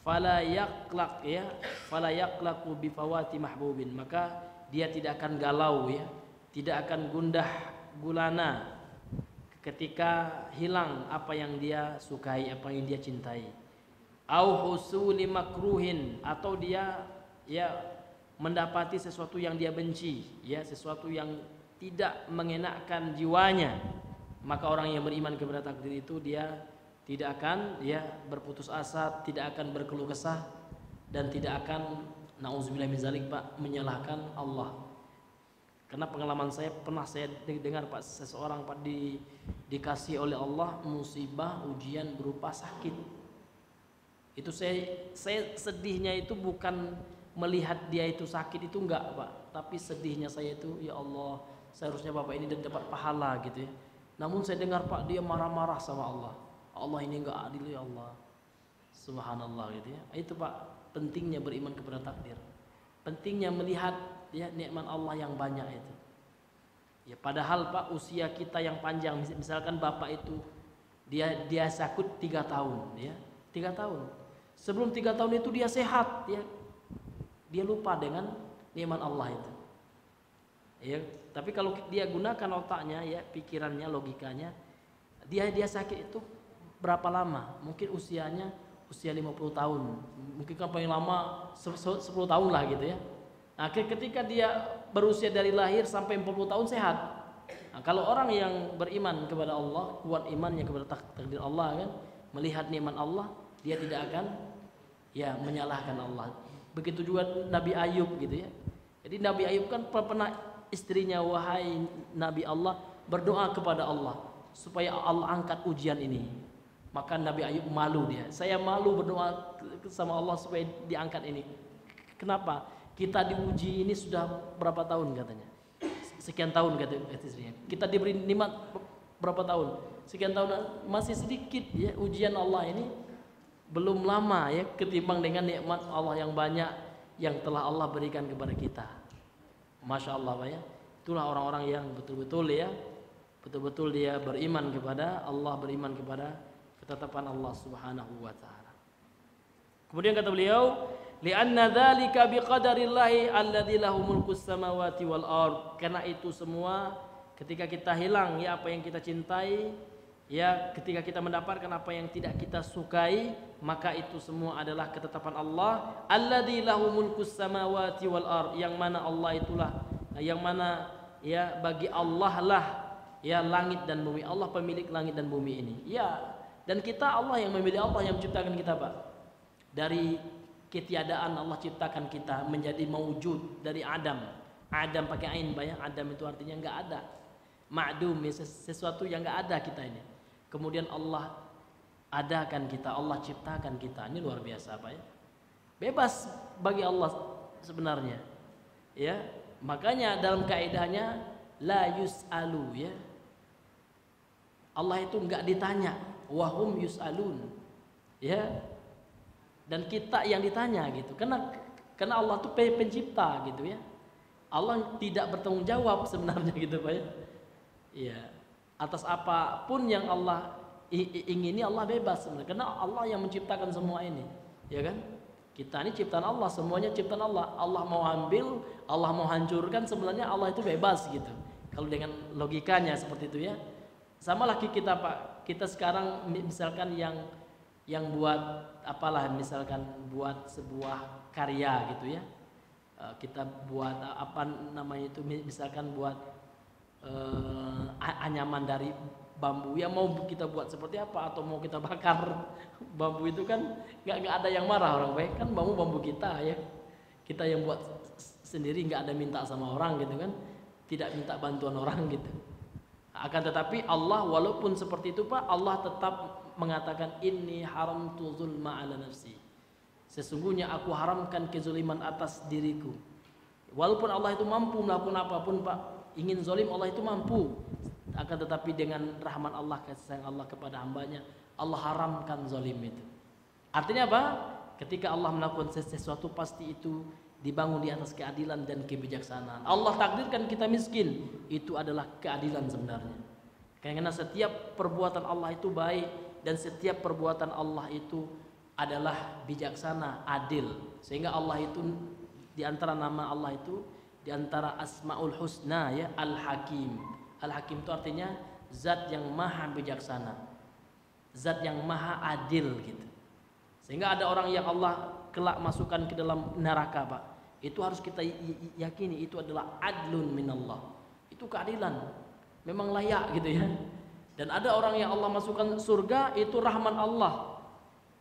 Fala yaqlaq, ya, fala yaqlaqu bi fawati mahbubin, maka dia tidak akan galau, ya, tidak akan gundah gulana ketika hilang apa yang dia sukai, apa yang dia cintai. Au husuli makruhin, atau dia, ya, mendapati sesuatu yang dia benci, ya, sesuatu yang tidak mengenakkan jiwanya, maka orang yang beriman kepada takdir itu dia tidak akan, ya, berputus asa, tidak akan berkeluh kesah, dan tidak akan, nauzubillah min zalik, Pak, menyalahkan Allah. Karena pengalaman saya, pernah saya dengar, Pak, seseorang, Pak, dikasih oleh Allah musibah, ujian berupa sakit. Itu saya sedihnya itu bukan melihat dia itu sakit, itu enggak, Pak, tapi sedihnya saya itu, ya Allah, seharusnya Bapak ini dapat pahala gitu ya. Namun saya dengar, Pak, dia marah-marah sama Allah. Allah ini enggak adil, ya Allah. Subhanallah gitu ya. Itu, Pak, pentingnya beriman kepada takdir. Pentingnya melihat, ya, nikmat Allah yang banyak itu. Ya, padahal, Pak, usia kita yang panjang, misalkan Bapak itu dia sakit 3 tahun, ya. 3 tahun. Sebelum 3 tahun itu dia sehat, ya. Dia lupa dengan nikmat Allah itu. Ya, tapi kalau dia gunakan otaknya, ya, pikirannya, logikanya, dia sakit itu berapa lama? Mungkin usianya usia 50 tahun. Mungkin kan paling lama 10 tahun lah gitu ya. Nah, ketika dia berusia dari lahir sampai 40 tahun sehat. Nah, kalau orang yang beriman kepada Allah, kuat imannya kepada takdir Allah, kan, melihat nikmat Allah, dia tidak akan, ya, menyalahkan Allah. Begitu juga Nabi Ayub gitu ya. Jadi Nabi Ayub kan pernah istrinya, wahai Nabi Allah, berdoa kepada Allah supaya Allah angkat ujian ini. Maka Nabi Ayub malu dia. Saya malu berdoa sama Allah supaya diangkat ini. Kenapa? Kita diuji ini sudah berapa tahun katanya? Sekian tahun kata istrinya. Kita diberi nikmat berapa tahun? Sekian tahun, masih sedikit, ya, ujian Allah ini belum lama, ya, ketimbang dengan nikmat Allah yang banyak yang telah Allah berikan kepada kita. Masya Allah, Pak, ya. Itulah orang-orang yang betul-betul, ya, betul-betul dia beriman kepada Allah, beriman kepada ketetapan Allah Subhanahu wa taala. Kemudian kata beliau, li'anna dzalika biqadarillahi alladzi lahu mulkus samawati wal ard. Karena itu semua ketika kita hilang ya apa yang kita cintai, ya ketika kita mendapatkan apa yang tidak kita sukai, maka itu semua adalah ketetapan Allah. Alladzi lahu mulkus samawati wal ard, yang mana Allah itulah, yang mana ya bagi Allah lah ya langit dan bumi. Allah pemilik langit dan bumi ini. Ya, dan kita Allah yang memilih, Allah yang menciptakan kita, Pak. Dari ketiadaan Allah ciptakan kita menjadi maujud dari Adam. Adam pakai ain, Pak ya. Adam itu artinya enggak ada. Ma'dum, sesuatu yang enggak ada kita ini. Kemudian Allah adakan kita, Allah ciptakan kita. Ini luar biasa, Pak ya. Bebas bagi Allah sebenarnya. Ya, makanya dalam kaidahnya la yus'alu ya. Allah itu enggak ditanya, wahum yus'alun. Ya. Dan kita yang ditanya gitu. Karena Allah itu pencipta gitu ya. Allah tidak bertanggung jawab sebenarnya gitu, Pak ya. Iya. Atas apapun yang Allah ingini, Allah bebas sebenarnya. Karena Allah yang menciptakan semua ini, ya kan? Kita ini ciptaan Allah, semuanya ciptaan Allah. Allah mau ambil, Allah mau hancurkan, sebenarnya Allah itu bebas gitu. Kalau dengan logikanya seperti itu ya. Sama lagi kita, Pak. Kita sekarang misalkan yang buat apalah, misalkan buat sebuah karya gitu ya. Kita buat apa namanya itu, misalkan buat anyaman dari bambu, ya mau kita buat seperti apa, atau mau kita bakar bambu itu kan nggak ada yang marah orang, baik kan bambu kita ya, kita yang buat sendiri, nggak ada minta sama orang gitu kan, tidak minta bantuan orang gitu. Akan tetapi Allah walaupun seperti itu, Pak, Allah tetap mengatakan inni haramtu zulma ala nafsi, sesungguhnya aku haramkan kezuliman atas diriku. Walaupun Allah itu mampu melakukan apapun, Pak, ingin zalim Allah itu mampu. Akan tetapi dengan rahmat Allah, kasih sayang Allah kepada hambanya, Allah haramkan zalim itu. Artinya apa? Ketika Allah melakukan sesuatu pasti itu dibangun di atas keadilan dan kebijaksanaan. Allah takdirkan kita miskin, itu adalah keadilan sebenarnya. Karena setiap perbuatan Allah itu baik, dan setiap perbuatan Allah itu adalah bijaksana, adil. Sehingga Allah itu, di antara nama Allah itu, di antara Asmaul Husna ya, Al-Hakim. Al-Hakim itu artinya zat yang maha bijaksana, zat yang maha adil gitu. Sehingga ada orang yang Allah kelak masukkan ke dalam neraka, Pak, itu harus kita yakini itu adalah adlun minallah. Itu keadilan, memang layak gitu ya. Dan ada orang yang Allah masukkan surga, itu rahman Allah,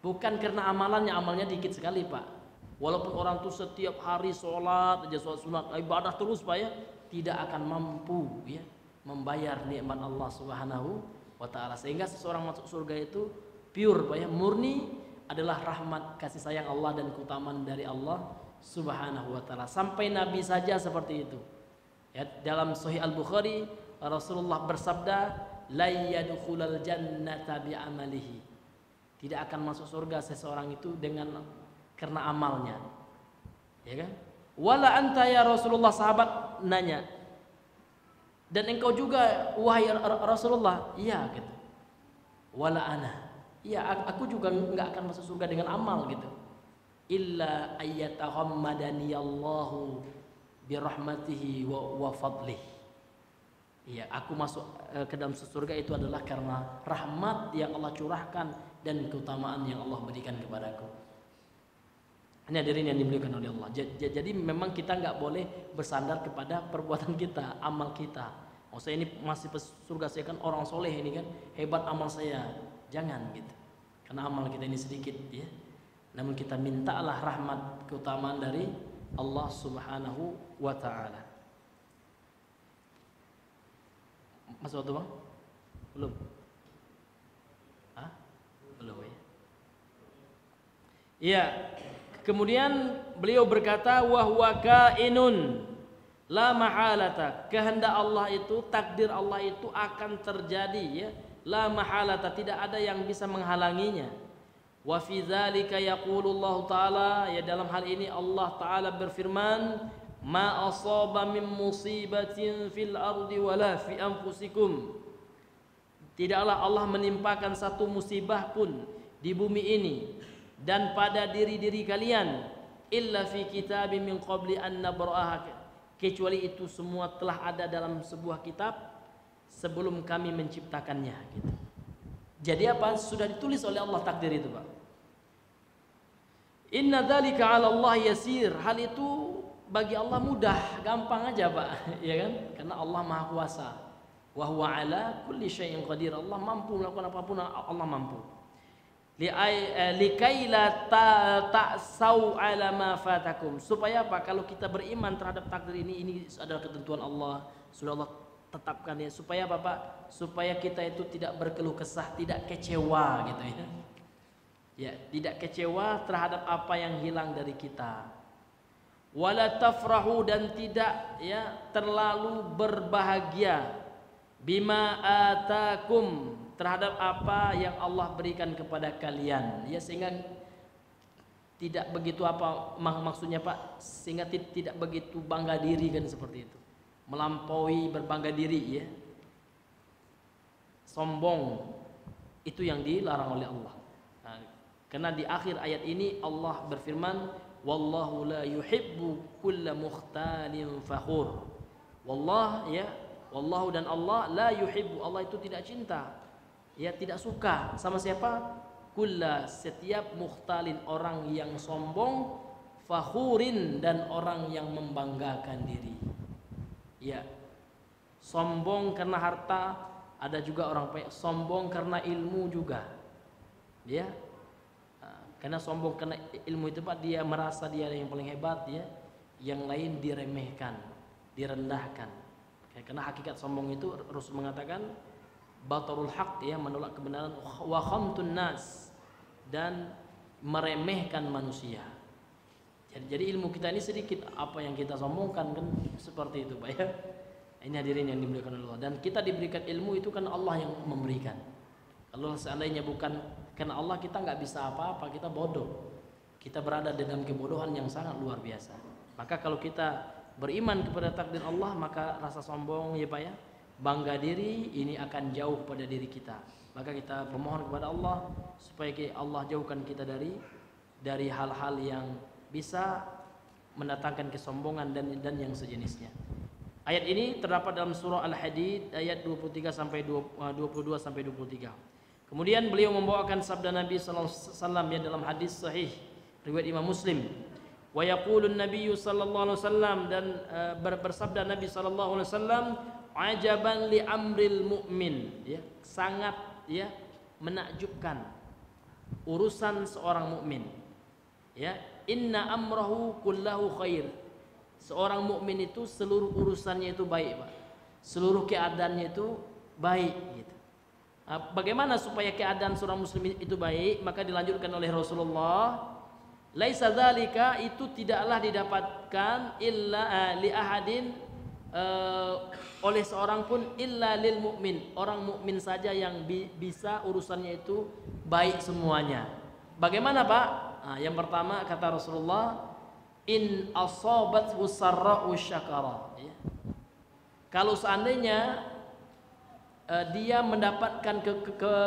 bukan karena amalannya, amalnya dikit sekali, Pak. Walaupun orang itu setiap hari sholat aja, sholat sunat, ibadah terus, Pak ya, tidak akan mampu ya membayar nikmat Allah Subhanahu wa taala. Sehingga seseorang masuk surga itu pure, Pak ya, murni adalah rahmat kasih sayang Allah dan keutamaan dari Allah Subhanahu wa taala. Sampai Nabi saja seperti itu. Ya, dalam Sahih Al-Bukhari Rasulullah bersabda, la yadkhulul jannata bi'amalihi. Tidak akan masuk surga seseorang itu dengan karena amalnya. Ya kan? Wala anta ya Rasulullah, sahabat nanya, dan engkau juga wahai Rasulullah? Iya gitu. Wala ana. Iya, aku juga enggak akan masuk surga dengan amal gitu. Illa ayyatahammadani Allahu birahmatihi wa fadlih. Iya, aku masuk ke dalam surga itu adalah karena rahmat yang Allah curahkan dan keutamaan yang Allah berikan kepadaku. Ini hadirin yang dimuliakan oleh Allah. Jadi memang kita nggak boleh bersandar kepada perbuatan kita, amal kita. Oh, saya ini masih surga, saya kan orang soleh ini kan, hebat amal saya. Jangan gitu. Karena amal kita ini sedikit ya. Namun kita mintalah rahmat keutamaan dari Allah Subhanahu wa taala. Masuk waktu, Bang? Belum? Hah? Belum ya? Iya. Kemudian beliau berkata, wa huwa kainun la mahalata. Kehendak Allah itu, takdir Allah itu akan terjadi ya. La mahalata, tidak ada yang bisa menghalanginya. Wa fi dzalika yaqulullahu taala, ya dalam hal ini Allah taala berfirman, ma asaba min musibatin fil ardi wala fi anfusikum. Tidaklah Allah menimpakan satu musibah pun di bumi ini dan pada diri-diri kalian, illa fi kitabim min qabli an nabra'aha, kecuali itu semua telah ada dalam sebuah kitab sebelum kami menciptakannya gitu. Jadi apa? Sudah ditulis oleh Allah takdir itu, Pak. Inna dzalika 'ala Allah yasir. Hal itu bagi Allah mudah, gampang aja, Pak. Ya kan? Karena Allah Maha Kuasa. Wa huwa 'ala kulli syai'in qadir. Allah mampu melakukan apapun, Allah mampu. Likai la ta'sau 'ala ma fatakum. Supaya apa? Kalau kita beriman terhadap takdir ini adalah ketentuan Allah, sudah Allah tetapkan ya. Supaya apa, Pak? Supaya kita itu tidak berkeluh kesah, tidak kecewa gitu ya. Ya, tidak kecewa terhadap apa yang hilang dari kita. Wala tafrahu, dan tidak ya terlalu berbahagia bima atakum, terhadap apa yang Allah berikan kepada kalian. Ya, sehingga tidak begitu apa maksudnya, Pak? Sehingga tidak begitu bangga diri kan, seperti itu. Melampaui berbangga diri ya. Sombong itu yang dilarang oleh Allah. Nah, karena di akhir ayat ini Allah berfirman, wallahu la yuhibbu kulla mukhtalin fakhur. Wallah ya, wallahu dan Allah la yuhibbu, Allah itu tidak cinta, ya tidak suka sama siapa? Kulla, setiap mukhtalin, orang yang sombong, fakhurin, dan orang yang membanggakan diri. Ya, sombong karena harta, ada juga orang sombong karena ilmu juga. Ya, karena sombong karena ilmu itu, Pak, dia merasa dia yang paling hebat ya, yang lain diremehkan, direndahkan. Karena hakikat sombong itu Rasul mengatakan batarul haq ya, menolak kebenaran, wa khamtun nas, dan meremehkan manusia. Jadi ilmu kita ini sedikit, apa yang kita sombongkan kan, seperti itu, Pak ya. Ini hadirin yang diberikan oleh Allah, dan kita diberikan ilmu itu kan Allah yang memberikan. Kalau seandainya bukan karena Allah, kita nggak bisa apa-apa, kita bodoh. Kita berada dalam kebodohan yang sangat luar biasa. Maka kalau kita beriman kepada takdir Allah, maka rasa sombong ya, Pak ya, bangga diri, ini akan jauh pada diri kita. Maka kita memohon kepada Allah supaya Allah jauhkan kita dari hal-hal yang bisa mendatangkan kesombongan dan yang sejenisnya. Ayat ini terdapat dalam surah Al-Hadid ayat 23 sampai 22 sampai 23. Kemudian beliau membawakan sabda Nabi sallallahu alaihi wasallam yang dalam hadis sahih riwayat Imam Muslim. Wa yaqulun Nabi sallallahu alaihi wasallam, dan bersabda Nabi sallallahu alaihi wasallam, ajaban li amril mu'min, ya, sangat ya menakjubkan urusan seorang mukmin. Ya, inna amrahu kullahu khair. Seorang mukmin itu seluruh urusannya itu baik, Pak. Seluruh keadaannya itu baik gitu. Nah, bagaimana supaya keadaan seorang muslim itu baik? Maka dilanjutkan oleh Rasulullah, laisa dzalika, itu tidaklah didapatkan illa li ahadin, oleh seorang pun, illa lil mukmin, orang mukmin saja yang bisa urusannya itu baik semuanya. Bagaimana, Pak? Nah, yang pertama kata Rasulullah, in asabathu sarra'u syakara, ya. Kalau seandainya dia mendapatkan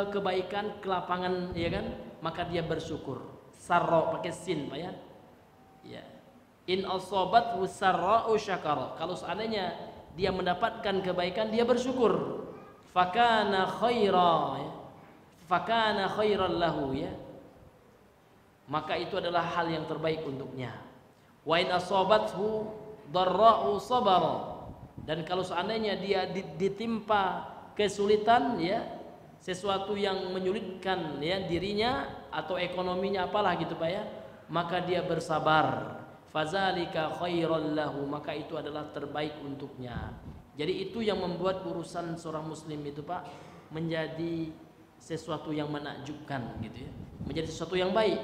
kebaikan, kelapangan, ya kan, maka dia bersyukur. Sarra pakai sin, Pak ya. Ya. In asabathu sarra'u syakara, kalau seandainya dia mendapatkan kebaikan, dia bersyukur. Fakana khaira, ya. Fakana khairan lahu, ya. Maka itu adalah hal yang terbaik untuknya. Wa in asabathu dharra'u sabara, dan kalau seandainya dia ditimpa kesulitan, ya, sesuatu yang menyulitkan ya dirinya atau ekonominya apalah gitu, Pak ya, maka dia bersabar. Fazalika khairal lahu, maka itu adalah terbaik untuknya. Jadi itu yang membuat urusan seorang muslim itu, Pak, menjadi sesuatu yang menakjubkan gitu ya, menjadi sesuatu yang baik.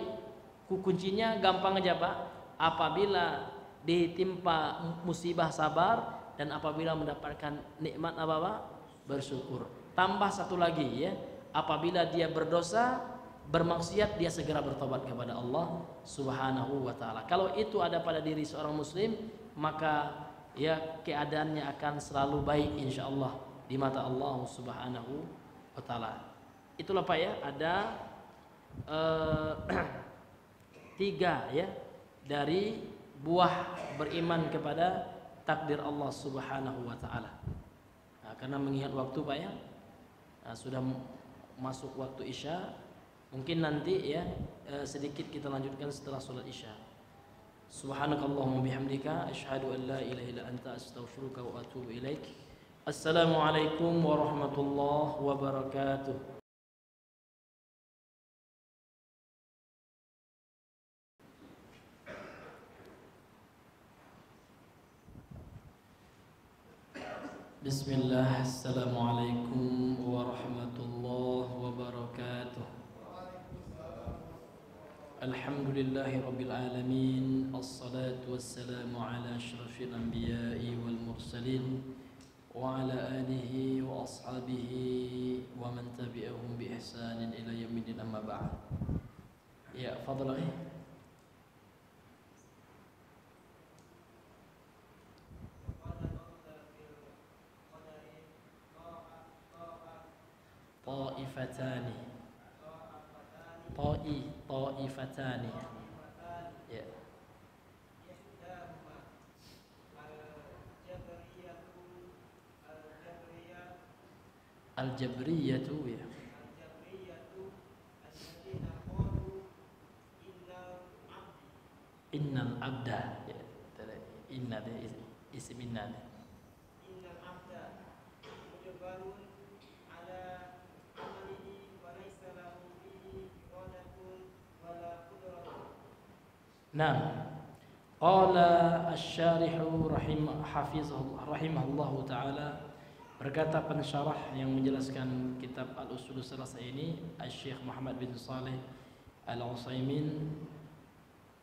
Kuncinya gampang aja, Pak. Apabila ditimpa musibah sabar, dan apabila mendapatkan nikmat apa, Pak? Bersyukur. Tambah satu lagi ya, apabila dia berdosa, bermaksiat, dia segera bertobat kepada Allah Subhanahu wa taala. Kalau itu ada pada diri seorang muslim, maka ya keadaannya akan selalu baik insyaallah di mata Allah Subhanahu wa taala. Itulah, Pak ya, ada 3 ya dari buah beriman kepada takdir Allah Subhanahu wa taala. karena mengingat waktu Pak ya, sudah masuk waktu Isya. Mungkin nanti ya sedikit kita lanjutkan setelah sholat Isya. Subhanakallahumma bihamdika asyhadu an la ilaha illa anta astaghfiruka wa atubu ilaik. Assalamualaikum warahmatullahi wabarakatuh. Bismillah, assalamualaikum warahmatullahi wabarakatuh. Alhamdulillahi rabbil alamin. Assalatu wassalamu ala asyrafil anbiya'i wal mursalin wa ala alihi wa ashabihi wa man tabi'ahum bi ihsanin ila yaumil amma ba'd. Ya, fadlan. Ta'ifatani. Ta'ifatani. Ya. Al-Jabriyatu ya. Innal abda ya. Inna isim inna. Innal abda mujbarun ala amalihi wa laysa lahu fihi iradatun wala qudratun. Nah, qala asy-syarihu rahimahullahu taala, berkata pensyarah yang menjelaskan kitab Al-Usul Salasah ini, Asy-Syaikh Muhammad bin Shalih Al-Utsaimin,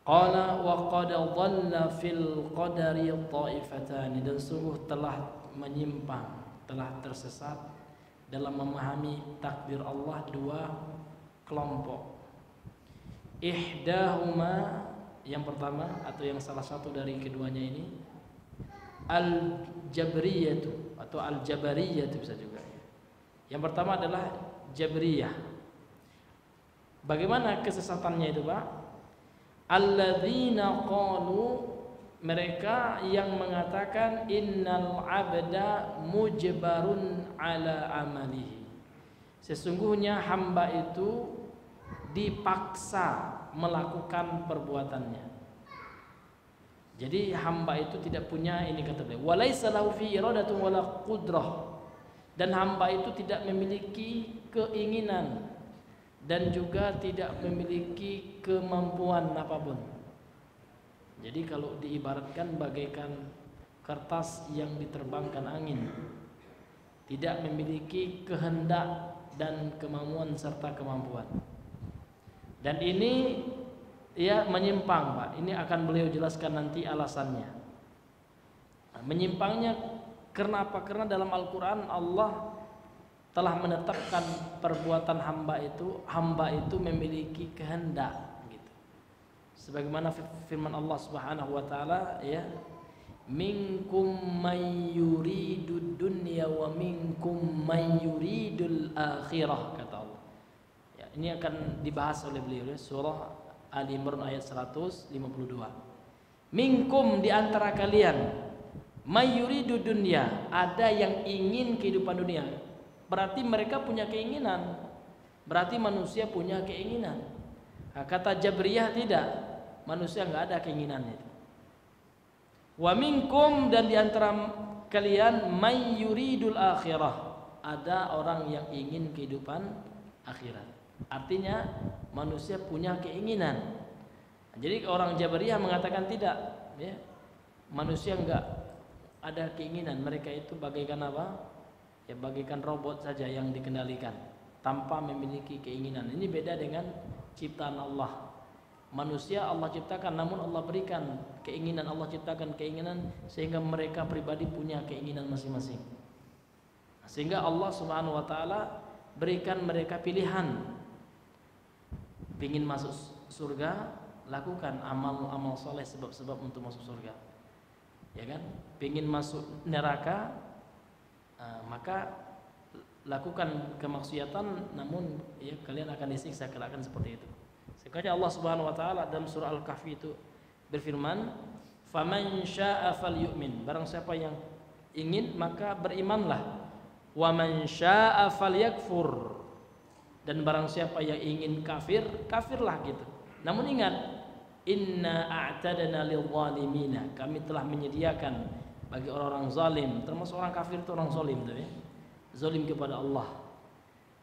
qala wa qad dhalla fil qadari ta'ifatani, dan sungguh telah menyimpang, telah tersesat dalam memahami takdir Allah dua kelompok. Ihdahuma, yang pertama atau yang salah satu dari keduanya ini, al-jabriyatu atau al-jabariyatu bisa juga. Yang pertama adalah jabriyah. Bagaimana kesesatannya itu, Pak? Alladzina qalu, mereka yang mengatakan innal abda mujbarun ala amalihi, sesungguhnya hamba itu dipaksa melakukan perbuatannya. Jadi hamba itu tidak punya, ini kata beliau, walaysa lahu fi iradatun wala qudrah, dan hamba itu tidak memiliki keinginan dan juga tidak memiliki kemampuan apapun. Jadi kalau diibaratkan bagaikan kertas yang diterbangkan angin, tidak memiliki kehendak dan kemampuan serta kemampuan. Dan ini ya menyimpang, Pak. Ini akan beliau jelaskan nanti alasannya. Nah, menyimpangnya karena apa? Karena dalam Al-Quran Allah telah menetapkan perbuatan hamba itu memiliki kehendak gitu. Sebagaimana firman Allah Subhanahu wa taala ya, minkum may yuridud dunya wa minkum may yuridul akhirah, kata Allah. Ya, ini akan dibahas oleh beliau ya, surah Ali Imran ayat 152. Minkum, di antara kalian, may yuridud dunya, ada yang ingin kehidupan dunia. Berarti mereka punya keinginan. Berarti manusia punya keinginan. Nah, kata Jabriyah tidak, manusia nggak ada keinginan itu. Wa minkum, dan diantara kalian, may yuridul akhirah, ada orang yang ingin kehidupan akhirat. Artinya manusia punya keinginan. Jadi orang Jabriyah mengatakan tidak, ya, manusia nggak ada keinginan. Mereka itu bagaikan apa? Ya, bagaikan robot saja yang dikendalikan tanpa memiliki keinginan. Ini beda dengan ciptaan Allah. Manusia Allah ciptakan, namun Allah berikan keinginan, Allah ciptakan keinginan sehingga mereka pribadi punya keinginan masing-masing. Sehingga Allah Subhanahu wa taala berikan mereka pilihan. Pingin masuk surga, lakukan amal-amal soleh sebab-sebab untuk masuk surga. Ya kan? Pingin masuk neraka, maka lakukan kemaksiatan, namun ya kalian akan disiksa kelak seperti itu. Sekali Allah Subhanahu wa taala dalam surah Al-Kahfi itu berfirman, "Faman syaa'a falyu'min." Barang siapa yang ingin maka berimanlah. Wa man syaa'a falyakfur. Dan barang siapa yang ingin kafir, kafirlah gitu. Namun ingat, inna a'tadna lil-zalimina, kami telah menyediakan bagi orang-orang zalim, termasuk orang kafir itu orang zalim tuh ya. Zalim kepada Allah.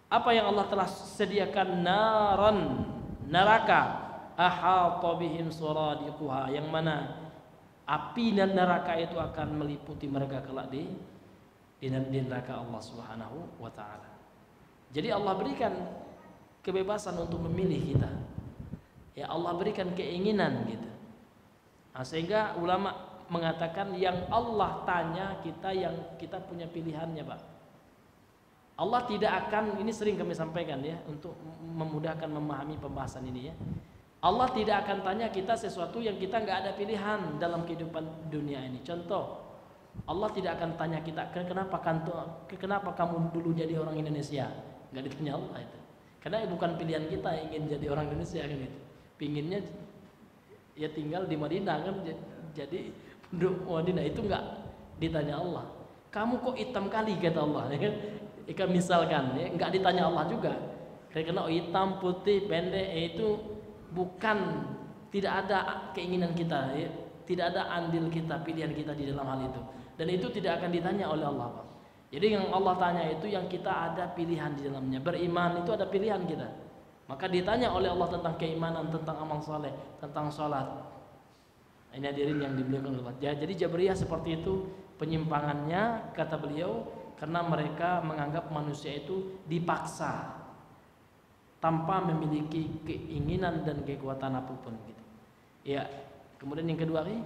Apa yang Allah telah sediakan? Naran, neraka, ahata bihim suradiquha, yang mana api dan neraka itu akan meliputi mereka kelak di neraka Allah Subhanahu wa taala. Jadi Allah berikan kebebasan untuk memilih kita. Ya, Allah berikan keinginan gitu. Nah, sehingga ulama mengatakan yang Allah tanya kita, yang kita punya pilihannya, Pak. Allah tidak akan, ini sering kami sampaikan ya, untuk memudahkan memahami pembahasan ini ya. Allah tidak akan tanya kita sesuatu yang kita nggak ada pilihan dalam kehidupan dunia ini. Contoh, Allah tidak akan tanya kita, kenapa kamu dulu jadi orang Indonesia? Nggak ditanya Allah itu. Karena bukan pilihan kita ingin jadi orang Indonesia kan itu. Pinginnya ya tinggal di Madinah kan, jadi penduduk Madinah, itu nggak ditanya Allah. Kamu kok hitam kali kata Allah, ya kan? Ikan misalkan, ya nggak ditanya Allah juga. Karena hitam, putih, pendek itu bukan, tidak ada keinginan kita, ya. Tidak ada andil kita, pilihan kita di dalam hal itu. Dan itu tidak akan ditanya oleh Allah, Pak. Jadi yang Allah tanya itu yang kita ada pilihan di dalamnya. Beriman itu ada pilihan kita. Maka ditanya oleh Allah tentang keimanan, tentang amal saleh, tentang sholat. Ini hadirin yang dimuliakan oleh Allah. Jadi Jabriyah seperti itu penyimpangannya, kata beliau, karena mereka menganggap manusia itu dipaksa tanpa memiliki keinginan dan kekuatan apapun gitu. Ya, kemudian yang kedua nih,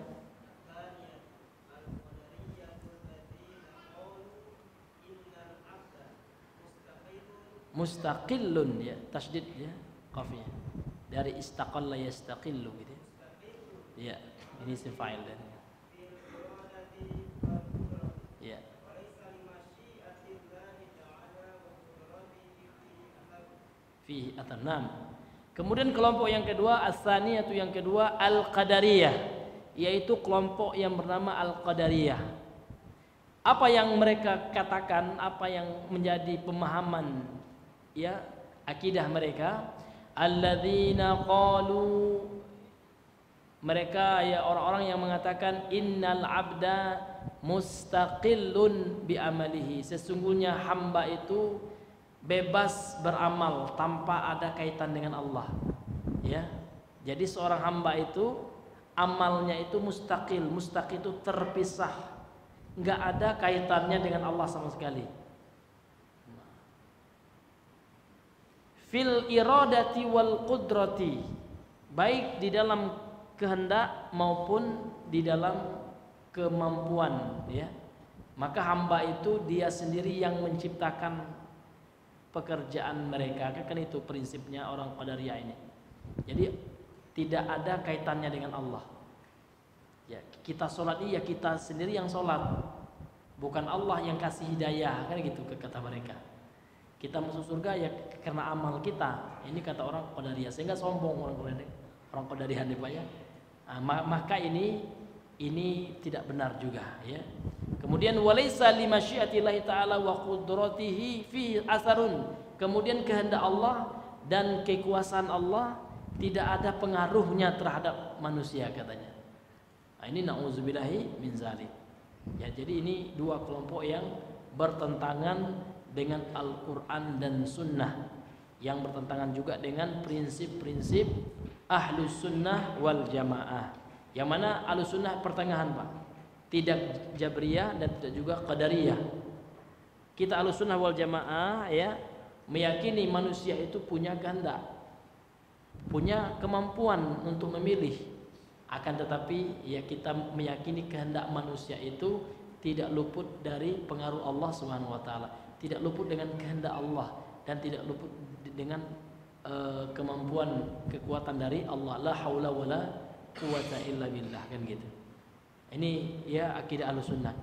mustaqillun ya, tasydid ya, qafiyah. Dari istaqalla yastaqillu gitu. Ya, ini isim fa'il dan. Ya. Fi atanam. Kemudian kelompok yang kedua, as-saniyatu, yang kedua al-qadariyah, yaitu kelompok yang bernama al-qadariyah. Apa yang mereka katakan, apa yang menjadi pemahaman ya akidah mereka, alladzina qalu, mereka ya orang-orang yang mengatakan innal abda mustaqillun bi amalihi, sesungguhnya hamba itu bebas beramal tanpa ada kaitan dengan Allah ya. Jadi seorang hamba itu amalnya itu mustaqil, mustaqil itu terpisah, nggak ada kaitannya dengan Allah sama sekali. Fil iradati wal qudrati, baik di dalam kehendak maupun di dalam kemampuan ya. Maka hamba itu dia sendiri yang menciptakan pekerjaan mereka, kan itu prinsipnya orang Qadariyah ini. Jadi tidak ada kaitannya dengan Allah ya. Kita sholat ini ya kita sendiri yang sholat, bukan Allah yang kasih hidayah, kan gitu kata mereka. Kita masuk surga ya karena amal kita. Ini kata orang Qadariyah, sehingga sombong orang Qadariyah nih Pak ya. Nah, maka ini tidak benar juga ya. Kemudian walaysa limasyiatillahi ta'ala wa qudratihi fi asarun. Kemudian kehendak Allah dan kekuasaan Allah tidak ada pengaruhnya terhadap manusia katanya. Nah, ini na'udzubillahi min zalik. Ya, jadi ini dua kelompok yang bertentangan dengan Al-Quran dan Sunnah, yang bertentangan juga dengan prinsip-prinsip Ahlus Sunnah wal Jamaah, yang mana Ahlus Sunnah pertengahan Pak, tidak Jabriyah dan tidak juga Qadariyah. Kita Ahlus Sunnah wal Jamaah ya meyakini manusia itu punya kehendak, punya kemampuan untuk memilih. Akan tetapi ya kita meyakini kehendak manusia itu tidak luput dari pengaruh Allah Subhanahu wa taala, tidak luput dengan kehendak Allah, dan tidak luput dengan kemampuan kekuatan dari Allah. La haula wala quwata illa billah, kan gitu. Ini ya akidah Ahlussunnah.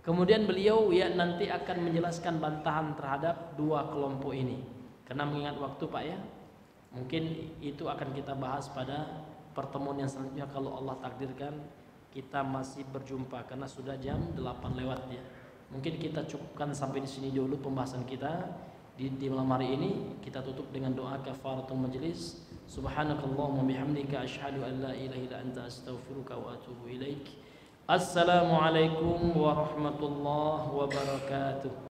Kemudian beliau ya nanti akan menjelaskan bantahan terhadap dua kelompok ini. Karena mengingat waktu Pak ya, mungkin itu akan kita bahas pada pertemuan yang selanjutnya kalau Allah takdirkan kita masih berjumpa, karena sudah jam 8 lewat ya. Mungkin kita cukupkan sampai di sini dulu pembahasan kita di malam hari ini. Kita tutup dengan doa kafaratul majlis. Subhanakallahumma bihamdika asyhadu an la ilaha illa anta astaghfiruka wa atubu ilaik. Assalamualaikum warahmatullahi wabarakatuh.